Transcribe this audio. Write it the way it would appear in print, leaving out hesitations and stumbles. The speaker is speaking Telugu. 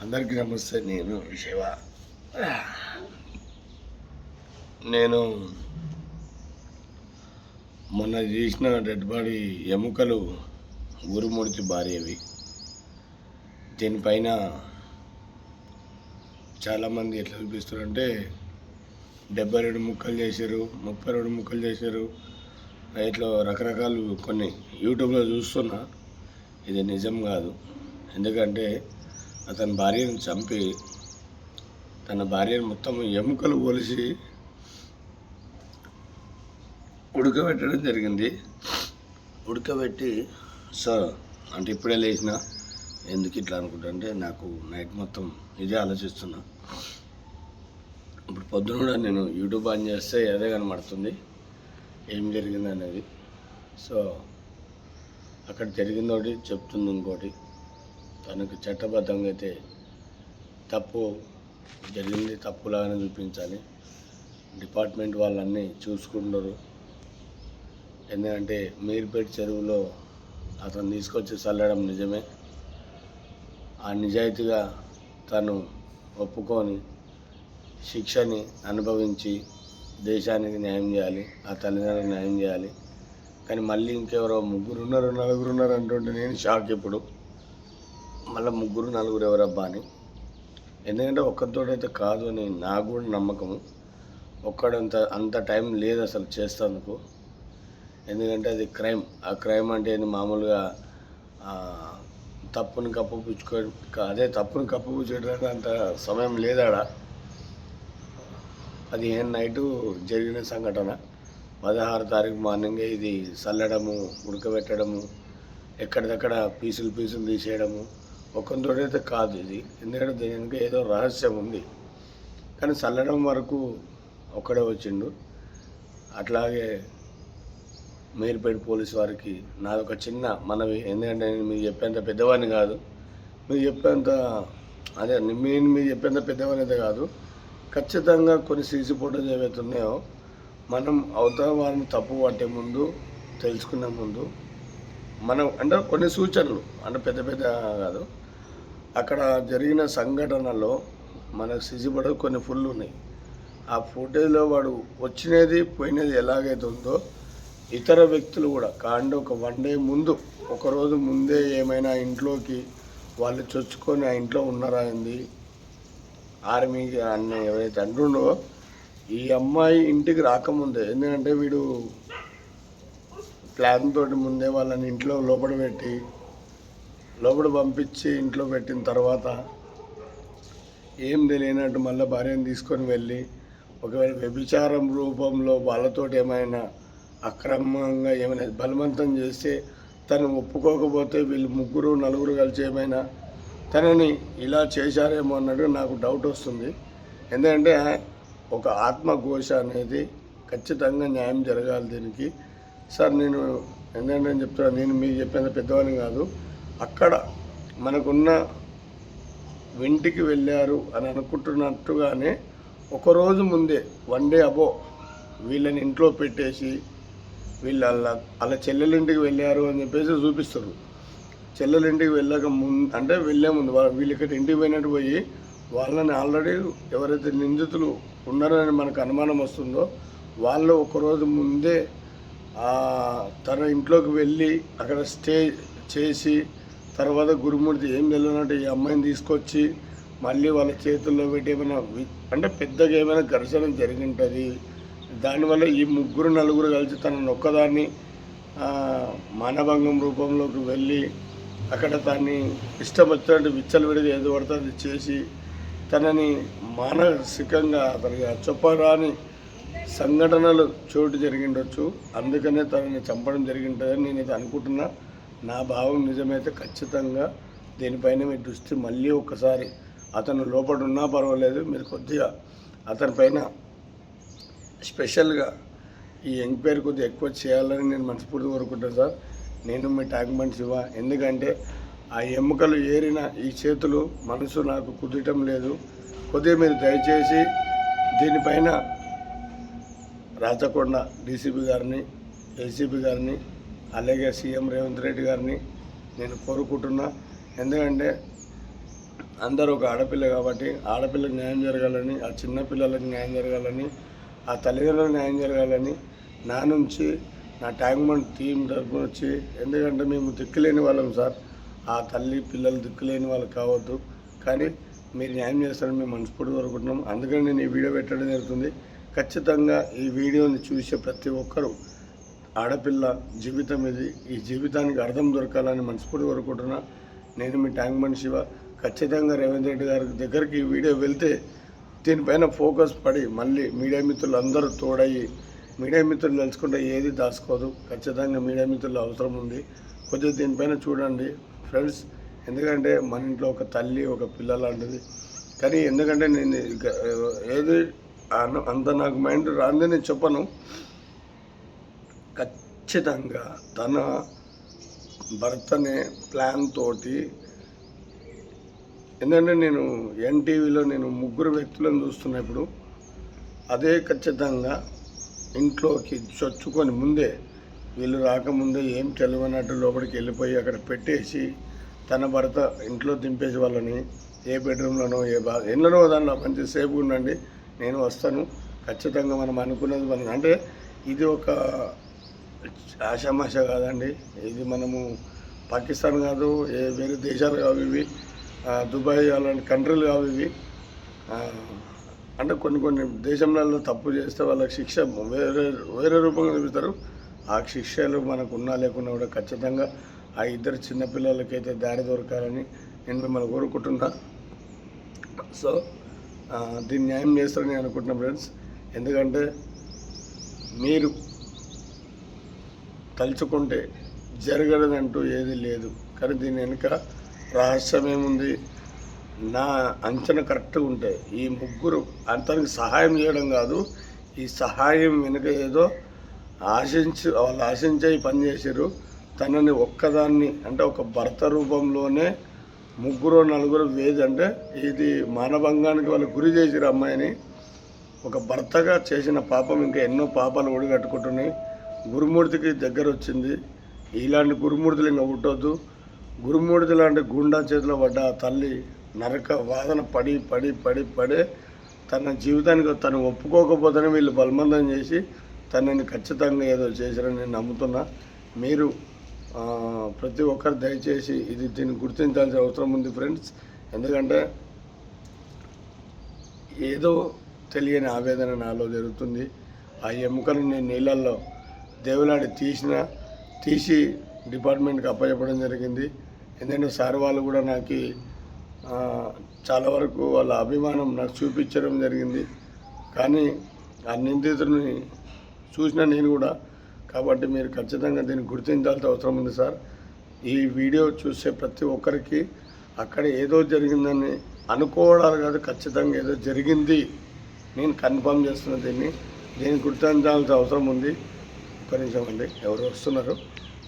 అందరికీ నమస్తే. నేను శివ. నేను మొన్న చేసిన డెడ్ బాడీ ఎముకలు గురుమూర్తి భార్యవి. దీనిపైన చాలామంది ఎట్లా చూపిస్తారంటే 72 ముక్కలు చేశారు, 32 ముక్కలు చేశారు, ఇట్లా రకరకాలు కొన్ని యూట్యూబ్లో చూస్తున్నా. ఇది నిజం కాదు. ఎందుకంటే అతని భార్యను చంపి తన భార్యను మొత్తం ఎముకలు కొలిసి ఉడకబెట్టడం జరిగింది. ఉడకబెట్టి అంటే ఇప్పుడే లేచిన ఎందుకు ఇట్లా అనుకుంటా అంటే నాకు నైట్ మొత్తం ఇదే ఆలోచిస్తున్నా. ఇప్పుడు పొద్దున కూడా నేను యూట్యూబ్ ఆన్ చేస్తే అదే కనబడుతుంది ఏం జరిగింది అనేది. అక్కడ జరిగింది ఒకటి, చెప్తుంది ఇంకోటి. తనకు చట్టబద్ధంగా అయితే తప్పు జరిగింది, తప్పులాగానే చూపించాలి. డిపార్ట్మెంట్ వాళ్ళన్నీ చూసుకుంటారు. ఎందుకంటే మీర్పేట చెరువులో అతను తీసుకొచ్చి చల్లడం నిజమే. ఆ నిజాయితీగా తను ఒప్పుకొని శిక్షని అనుభవించి దేశానికి న్యాయం చేయాలి, ఆ తల్లిదండ్రులకు న్యాయం చేయాలి. కానీ మళ్ళీ ఇంకెవరో 3 ఉన్నారు 4 ఉన్నారు అంటుంటే నేను షాక్. ఇప్పుడు మళ్ళీ 3 4 ఎవరబ్బా అని. ఎందుకంటే ఒక్కరితోటైతే కాదు అని నాకు కూడా నమ్మకము. అంత టైం లేదు అసలు చేస్తేందుకు. ఎందుకంటే అది క్రైమ్. ఆ క్రైమ్ అంటే మామూలుగా తప్పుని కప్పుపుచ్చుకోవడానికి అంత సమయం లేదాడ. 15 నైటు జరిగిన సంఘటన. 16 తారీఖు మార్నింగే ఇది చల్లడము, ఉడకబెట్టడము, ఎక్కడిదక్కడ పీసులు తీసేయడము ఒక్కొంతోడైతే కాదు ఇది. ఎందుకంటే దీనికి ఏదో రహస్యం ఉంది. కానీ చల్లడం వరకు ఒక్కడే వచ్చిండు. అట్లాగే మీర్పేట పోలీసు వారికి నాదొక చిన్న మనవి. ఎందుకంటే నేను మీకు చెప్పేంత పెద్దవాడిని కాదు, మీరు చెప్పేంత పెద్దవాడిని అయితే కాదు. ఖచ్చితంగా కొన్ని సీసీ ఫోటోలు ఏవైతే ఉన్నాయో మనం అవతల వారిని తప్పు పట్టే ముందు, తెలుసుకునే ముందు మనం అంటే కొన్ని సూచనలు అంటే పెద్ద కాదు. అక్కడ జరిగిన సంఘటనలో మనకు సీసీ ఫోటో కొన్ని ఫుల్ ఉన్నాయి. ఆ ఫుటేజ్లో వాడు వచ్చినది పోయినది ఎలాగైతే ఉందో ఇతర వ్యక్తులు కూడా ఒక 1 డే ముందు, ఒకరోజు ముందే ఏమైనా ఇంట్లోకి వాళ్ళు చొచ్చుకొని ఆ ఇంట్లో ఉన్నారా ఏంది ఆర్మీకి అన్నీ ఎవరైతే అంటుండో ఈ అమ్మాయి ఇంటికి రాకముందే. ఎందుకంటే వీడు ప్లాన్ తోటి ముందే వాళ్ళని ఇంట్లో లోపల పంపించి ఇంట్లో పెట్టిన తర్వాత ఏం తెలియనట్టు మళ్ళీ భార్యను తీసుకొని వెళ్ళి ఒకవేళ వ్యభిచారం రూపంలో వాళ్ళతోటి ఏమైనా అక్రమంగా ఏమైనా బలవంతం చేస్తే తను ఒప్పుకోకపోతే వీళ్ళు 3 4 కలిసి ఏమైనా తనని ఇలా చేశారేమో అన్నట్టు నాకు డౌట్ వస్తుంది. ఎందుకంటే ఒక ఆత్మఘోష అనేది ఖచ్చితంగా న్యాయం జరగాలి దీనికి. సార్ ఎందుకంటే నేను చెప్తున్నా, నేను మీకు చెప్పేంత పెద్దవాడిని కాదు. అక్కడ మనకున్న ఇంటికి వెళ్ళారు అని అనుకుంటున్నట్టుగానే ఒకరోజు ముందే 1 డే అబో వీళ్ళని ఇంట్లో పెట్టేసి వాళ్ళ చెల్లెలింటికి వెళ్ళారు అని చెప్పేసి చూపిస్తారు. చెల్లెలింటికి వెళ్ళక వెళ్ళే ముందు వీళ్ళు ఇక్కడ ఇంటికి పోయినట్టు పోయి వాళ్ళని ఆల్రెడీ ఎవరైతే నిందితులు ఉన్నారని మనకు అనుమానం వస్తుందో వాళ్ళు ఒకరోజు ముందే తన ఇంట్లోకి వెళ్ళి అక్కడ స్టే చేసి తర్వాత గురుమూర్తి ఏం తెలియనట్టు ఈ అమ్మాయిని తీసుకొచ్చి మళ్ళీ వాళ్ళ చేతుల్లో పెట్టి ఏమైనా అంటే పెద్దగా ఏమైనా ఘర్షణ జరిగింటుంది. దానివల్ల ఈ 3 4 కలిసి తనను ఒక్కదాన్ని మానభంగం రూపంలోకి వెళ్ళి అక్కడ దాన్ని ఇష్టం వచ్చినట్టు విచ్చలవిడిగా ఏదో పడితే అది చేసి తనని మానసికంగా అతనికి చెప్పరాని సంఘటనలు చోటు జరిగిండొచ్చు. అందుకనే తనని చంపడం జరిగింటుందని నేనైతే అనుకుంటున్నా. నా భావం నిజమైతే ఖచ్చితంగా దీనిపైన మీ దృష్టి మళ్ళీ ఒకసారి, అతను లోపల ఉన్నా పర్వాలేదు, మీరు కొద్దిగా అతని పైన స్పెషల్గా ఈ ఎంక్వైరీ కొద్దిగా ఎక్కువ చేయాలని నేను మనస్ఫూర్తి కోరుకుంటాను సార్. నేను మీ డాక్యుమెంట్ శివ. ఎందుకంటే ఆ ఎముకలు ఏరిన ఈ చేతులు మనసు నాకు కుదరటం లేదు. కొద్దిగా మీరు దయచేసి దీనిపైన రాచకొండ డీసీపీ గారిని, ఏసీపీ గారిని, అలాగే సీఎం రేవంత్ రెడ్డి గారిని నేను కోరుకుంటున్నా. ఎందుకంటే అందరూ ఒక ఆడపిల్ల కాబట్టి ఆడపిల్లకి న్యాయం జరగాలని, ఆ చిన్న పిల్లలకు న్యాయం జరగాలని, ఆ తల్లిదండ్రులకు న్యాయం జరగాలని నా నుంచి నా ట్యాంక్మెంట్ టీం తరఫున వచ్చి, ఎందుకంటే మేము దిక్కులేని వాళ్ళం సార్, ఆ తల్లి పిల్లలు దిక్కులేని వాళ్ళు కావద్దు, కానీ మీరు న్యాయం చేస్తారని మేము మనస్ఫూర్తి కోరుకుంటున్నాం. అందుకని నేను ఈ వీడియో పెట్టడం జరుగుతుంది. ఖచ్చితంగా ఈ వీడియోని చూసే ప్రతి ఒక్కరూ ఆడపిల్ల జీవితం ఇది, ఈ జీవితానికి అర్థం దొరకాలని మనస్ఫూర్తి కోరుకుంటున్నా. నేను మీ ట్యాంక్మెంట్ శివ. ఖచ్చితంగా రేవంత్ రెడ్డి గారి దగ్గరికి ఈ వీడియో వెళ్తే దీనిపైన ఫోకస్ పడి మళ్ళీ మీడియా మిత్రులు అందరూ తోడయ్యి, మీడియా మిత్రులు తెలుసుకుంటే ఏది దాచుకోదు, ఖచ్చితంగా మీడియా మిత్రులు అవసరం ఉంది. కొద్దిగా దీనిపైన చూడండి ఫ్రెండ్స్, ఎందుకంటే మన ఇంట్లో ఒక తల్లి ఒక పిల్ల లాంటిది. కానీ ఎందుకంటే నేను ఏది అంత నాకు మైండ్ రాంది నేను చెప్పను. ఖచ్చితంగా తన భర్తనే ప్లాన్ తోటి, ఎందుకంటే నేను ఎన్టీవీలో నేను 3 వ్యక్తులను చూస్తున్నప్పుడు అదే ఖచ్చితంగా ఇంట్లోకి చొచ్చుకొని ముందే వీళ్ళు రాకముందే ఏం తెలియనట్టు లోపలికి వెళ్ళిపోయి అక్కడ పెట్టేసి తన భర్త ఇంట్లో దింపేసి వాళ్ళని ఏ బెడ్రూమ్లోనో ఎన్నో దానిలో మంచి సేఫ్గా ఉండండి, నేను వస్తాను, ఖచ్చితంగా మనం అనుకున్నది మనం, అంటే ఇది ఒక ఆషామాష కాదండి, ఇది మనము పాకిస్తాన్ కాదు, వేరే దేశాలు కావు ఇవి, దుబాయ్ అలాంటి కంట్రీలు కావు ఇవి. అంటే కొన్ని దేశంలో తప్పు చేస్తే వాళ్ళకి శిక్ష వేరే రూపంగా చూపిస్తారు. ఆ శిక్షలు మనకు ఉన్నా లేకున్నా కూడా ఖచ్చితంగా ఆ ఇద్దరు చిన్నపిల్లలకైతే దారి దొరకాలని నేను మిమ్మల్ని కోరుకుంటున్నా. సో దీన్ని న్యాయం చేస్తారని అనుకుంటున్నా ఫ్రెండ్స్, ఎందుకంటే మీరు తలుచుకుంటే జరగదంటూ ఏది లేదు, కానీ దీని వెనుక రహస్యం ఏముంది, నా అంచనా కరెక్ట్గా ఉంటే ఈ 3 అతనికి సహాయం చేయడం కాదు, ఈ సహాయం వెనుక ఏదో వాళ్ళు ఆశించే పని చేశారు. తనని ఒక్కదాన్ని అంటే ఒక భర్త రూపంలోనే 3-4 వేది, అంటే ఇది మానభంగానికి వాళ్ళు గురి చేసారు అమ్మాయిని. ఒక భర్తగా చేసిన పాపం ఇంకా ఎన్నో పాపాలు ఒడిగట్టుకుంటున్నాయి. గురుమూర్తికి దగ్గర వచ్చింది, ఇలాంటి గురుమూర్తులు ఇంకా పుట్టొద్దు. గురుమూర్తి లాంటి గుండా చేతిలో పడ్డ ఆ తల్లి నరక వాదన పడి పడి పడి పడే తన జీవితానికి తను ఒప్పుకోకపోతేనే వీళ్ళు బలవంతం చేసి తనని ఖచ్చితంగా ఏదో చేశారని నేను నమ్ముతున్నా. మీరు ప్రతి ఒక్కరు దయచేసి దీన్ని గుర్తించాల్సిన అవసరం ఉంది ఫ్రెండ్స్, ఎందుకంటే ఏదో తెలియని ఆవేదన నాలో జరుగుతుంది. ఆ ఎముకను నేను నీళ్ళల్లో దేవులాడి తీసి డిపార్ట్మెంట్కి అప్పచెప్పడం జరిగింది. ఎందుకంటే సార్ వాళ్ళు కూడా నాకు చాలా వరకు వాళ్ళ అభిమానం నాకు చూపించడం జరిగింది. కానీ ఆ నిందితుడిని చూసిన నేను కూడా, కాబట్టి మీరు ఖచ్చితంగా దీన్ని గుర్తించాల్సిన అవసరం ఉంది సార్. ఈ వీడియో చూసే ప్రతి ఒక్కరికి అక్కడ ఏదో జరిగిందని అనుకోవడాలు కాదు, ఖచ్చితంగా ఏదో జరిగింది, నేను కన్ఫర్మ్ చేస్తున్నా. దీన్ని గుర్తించాల్సిన అవసరం ఉంది. ఒక్క నిమిషం అండి, ఎవరు వస్తున్నారు?